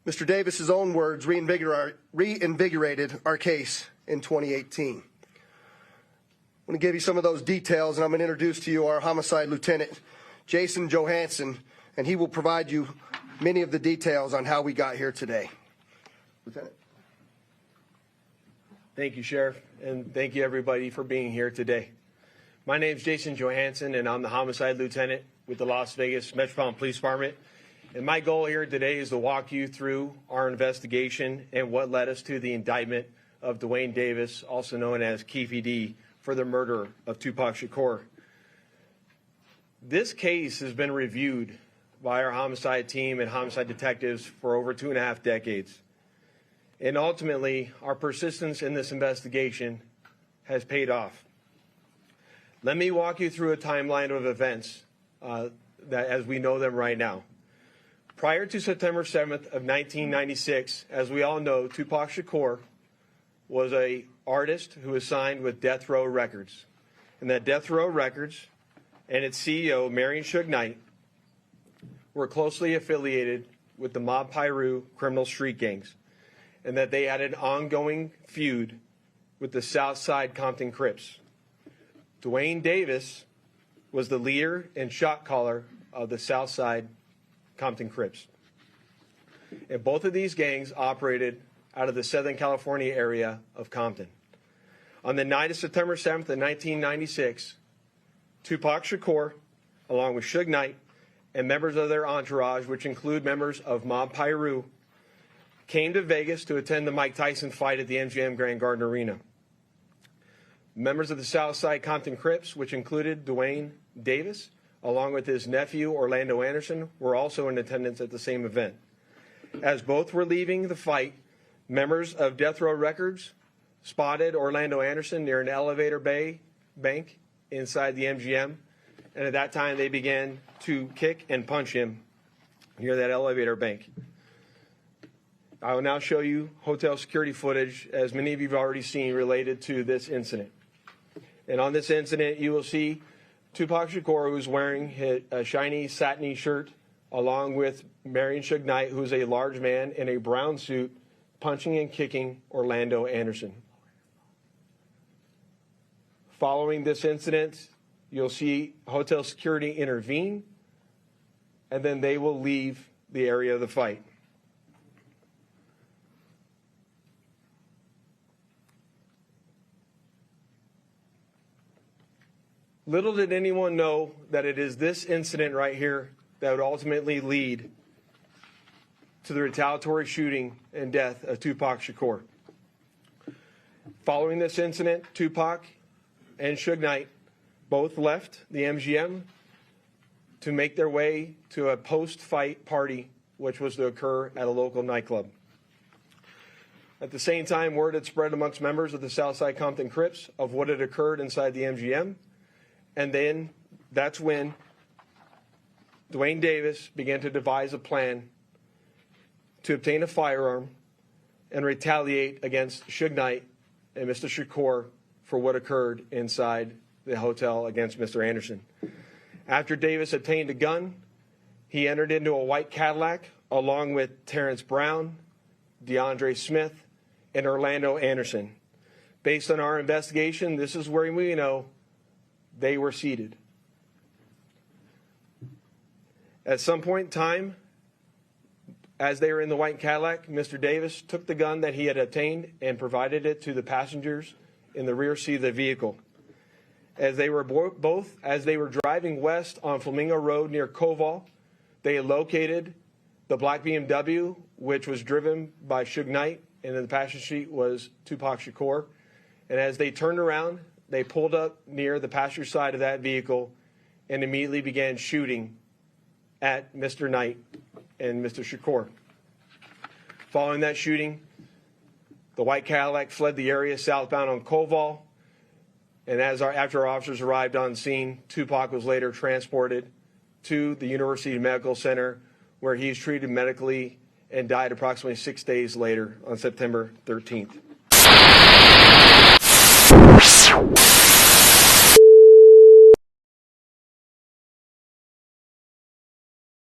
Mr. Davis's own words reinvigorated our case in 2018. I'm going to give you some of those details, and I'm going to introduce to you our homicide lieutenant, Jason Johansson, and he will provide you many of the details on how we got here today. Lieutenant. Thank you, Sheriff, and thank you, everybody, for being here today. My name is Jason Johansson, and I'm the homicide lieutenant with the Las Vegas Metropolitan Police Department. And my goal here today is to walk you through our investigation and what led us to the indictment of Dwayne Davis, also known as Keefe D, for the murder of Tupac Shakur. This case has been reviewed by our homicide team and homicide detectives for over 2.5 decades. And ultimately, our persistence in this investigation has paid off. Let me walk you through a timeline of events that as we know them right now. Prior to September 7th of 1996, as we all know, Tupac Shakur was an artist who was signed with Death Row Records. And that Death Row Records and its CEO, Marion Suge Knight, were closely affiliated with the Mob Piru criminal street gangs, and that they had an ongoing feud with the Southside Compton Crips. Dwayne Davis was the leader and shot caller of the Southside Compton Crips. And both of these gangs operated out of the Southern California area of Compton. On the night of September 7th of 1996, Tupac Shakur, along with Suge Knight, and members of their entourage, which include members of Mob Piru, came to Vegas to attend the Mike Tyson fight at the MGM Grand Garden Arena. Members of the Southside Compton Crips, which included Dwayne Davis, along with his nephew, Orlando Anderson, were also in attendance at the same event. As both were leaving the fight, members of Death Row Records spotted Orlando Anderson near an elevator bank inside the MGM, and at that time they began to kick and punch him near that elevator bank. I will now show you hotel security footage, as many of you have already seen, related to this incident. And on this incident, you will see Tupac Shakur, who's wearing a shiny satiny shirt, along with Marion Suge Knight, who's a large man in a brown suit, punching and kicking Orlando Anderson. Following this incident, you'll see hotel security intervene, and then they will leave the area of the fight. Little did anyone know that it is this incident right here that would ultimately lead to the retaliatory shooting and death of Tupac Shakur. Following this incident, Tupac and Suge Knight both left the MGM to make their way to a post-fight party, which was to occur at a local nightclub. At the same time, word had spread amongst members of the Southside Compton Crips of what had occurred inside the MGM. And then that's when Dwayne Davis began to devise a plan to obtain a firearm and retaliate against Suge Knight and Mr. Shakur for what occurred inside the hotel against Mr. Anderson. After Davis obtained a gun, he entered into a white Cadillac along with Terrence Brown, DeAndre Smith, and Orlando Anderson. Based on our investigation, this is where we know they were seated. At some point in time, as they were in the white Cadillac, Mr. Davis took the gun that he had obtained and provided it to the passengers in the rear seat of the vehicle. As they were driving west on Flamingo Road near Koval, they had located the black BMW, which was driven by Suge Knight, and in the passenger seat was Tupac Shakur. And as they turned around, they pulled up near the passenger side of that vehicle and immediately began shooting at Mr. Knight and Mr. Shakur. Following that shooting, the white Cadillac fled the area southbound on Koval, and after our officers arrived on scene, Tupac was later transported to the University Medical Center, where he was treated medically and died approximately 6 days later on September 13th.